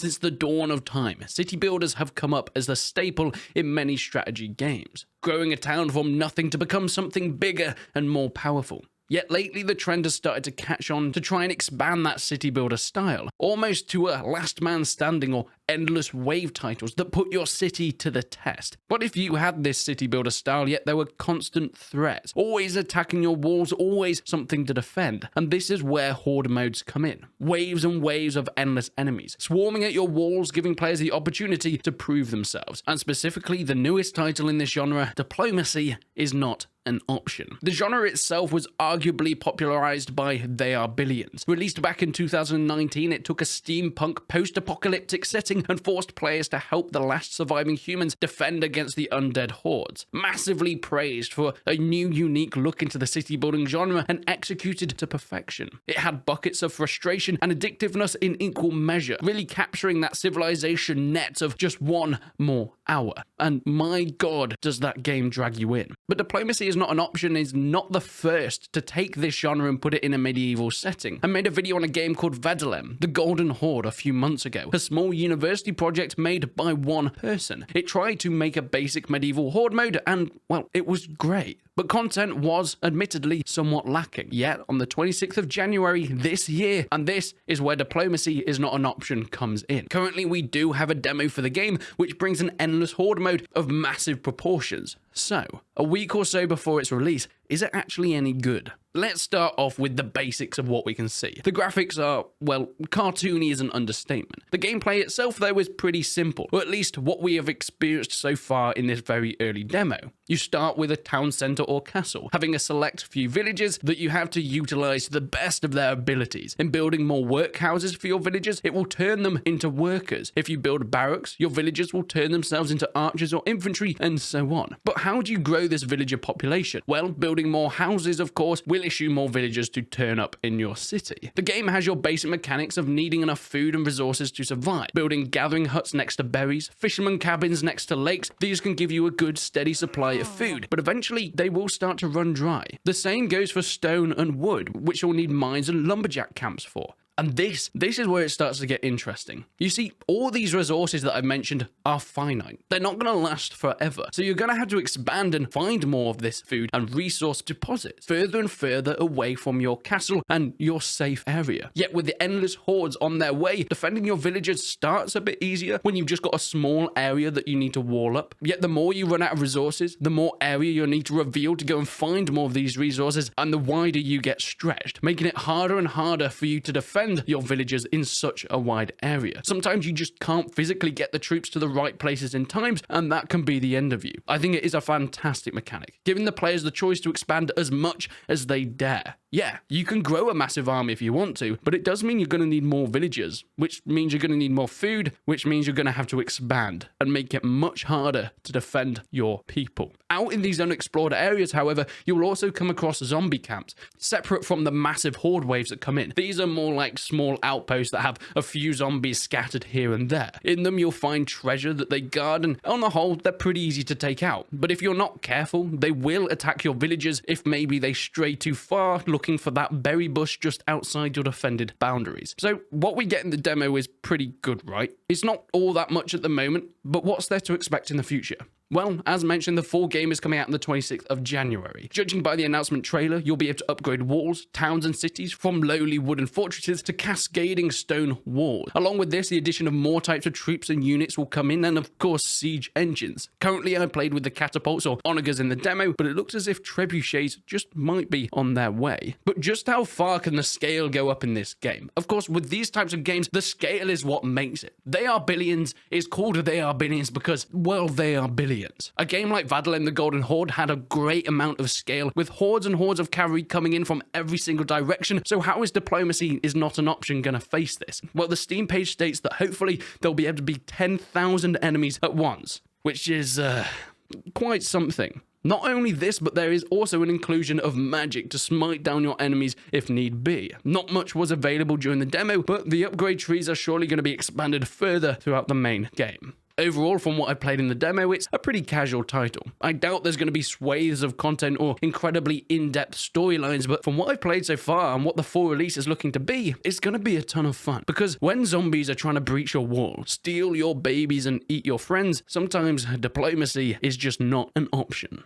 Since the dawn of time, city builders have come up as the staple in many strategy games, growing a town from nothing to become something bigger and more powerful. Yet lately the trend has started to catch on to try and expand that city builder style, almost to a last man standing or endless wave titles that put your city to the test. But if you had this city builder style, yet there were constant threats, always attacking your walls, always something to defend, and this is where horde modes come in. Waves and waves of endless enemies, swarming at your walls, giving players the opportunity to prove themselves. And specifically, the newest title in this genre, diplomacy, is not an option. The genre itself was arguably popularized by They Are Billions. Released back in 2019, it took a steampunk post-apocalyptic setting and forced players to help the last surviving humans defend against the undead hordes. Massively praised for a new, unique look into the city building genre and executed to perfection. It had buckets of frustration and addictiveness in equal measure, really capturing that civilization net of just one more hour. And my god, does that game drag you in. But diplomacy is not an option is not the first to take this genre and put it in a medieval setting. I made a video on a game called Vedalem, the Golden Horde, a few months ago, a small university project made by one person. It tried to make a basic medieval horde mode and, well, it was great. But content was admittedly somewhat lacking. Yet, on the 26th of January this year, and this is where diplomacy is not an option comes in. Currently, we do have a demo for the game, which brings an endless horde mode of massive proportions. So, a week or so before its release, is it actually any good? Let's start off with the basics of what we can see. The graphics are, well, cartoony is an understatement. The gameplay itself, though, is pretty simple, or at least what we have experienced so far in this very early demo. You start with a town center or castle, having a select few villages that you have to utilize to the best of their abilities. In building more workhouses for your villagers, it will turn them into workers. If you build barracks, your villagers will turn themselves into archers or infantry, and so on. But how do you grow this villager population? Well, building more houses, of course, will issue more villagers to turn up in your city. The game has your basic mechanics of needing enough food and resources to survive. Building gathering huts next to berries, fisherman cabins next to lakes, these can give you a good steady supply of food, but eventually they will start to run dry. The same goes for stone and wood, which you'll need mines and lumberjack camps for. And this is where it starts to get interesting. You see, all these resources that I've mentioned are finite. They're not going to last forever. So you're going to have to expand and find more of this food and resource deposits further and further away from your castle and your safe area. Yet with the endless hordes on their way, defending your villages starts a bit easier when you've just got a small area that you need to wall up. Yet the more you run out of resources, the more area you'll need to reveal to go and find more of these resources, and the wider you get stretched, making it harder and harder for you to defend your villagers in such a wide area. Sometimes you just can't physically get the troops to the right places in times, and that can be the end of you. I think it is a fantastic mechanic, giving the players the choice to expand as much as they dare. Yeah, you can grow a massive army if you want to, but it does mean you're going to need more villagers, which means you're going to need more food, which means you're going to have to expand and make it much harder to defend your people. Out in these unexplored areas, however, you will also come across zombie camps, separate from the massive horde waves that come in. These are more like small outposts that have a few zombies scattered here and there. In them, you'll find treasure that they guard, and on the whole, they're pretty easy to take out. But if you're not careful, they will attack your villagers if maybe they stray too far, looking for that berry bush just outside your defended boundaries. So what we get in the demo is pretty good, right? It's not all that much at the moment, but what's there to expect in the future? Well, as mentioned, the full game is coming out on the 26th of January. Judging by the announcement trailer, you'll be able to upgrade walls, towns and cities from lowly wooden fortresses to cascading stone walls. Along with this, the addition of more types of troops and units will come in, and of course siege engines. Currently I played with the catapults or onagers in the demo, but it looks as if trebuchets just might be on their way. But just how far can the scale go up in this game? Of course, with these types of games, the scale is what makes it. They Are Billions is called They Are Billions because, well, they are billions. A game like Vedalem the Golden Horde had a great amount of scale, with hordes and hordes of cavalry coming in from every single direction, so how is diplomacy is not an option going to face this? Well, the Steam page states that hopefully there'll be able to be 10,000 enemies at once, which is quite something. Not only this, but there is also an inclusion of magic to smite down your enemies if need be. Not much was available during the demo, but the upgrade trees are surely going to be expanded further throughout the main game. Overall, from what I played in the demo, it's a pretty casual title. I doubt there's going to be swathes of content or incredibly in-depth storylines, but from what I've played so far and what the full release is looking to be, it's going to be a ton of fun. Because when zombies are trying to breach your wall, steal your babies and eat your friends, sometimes diplomacy is just not an option.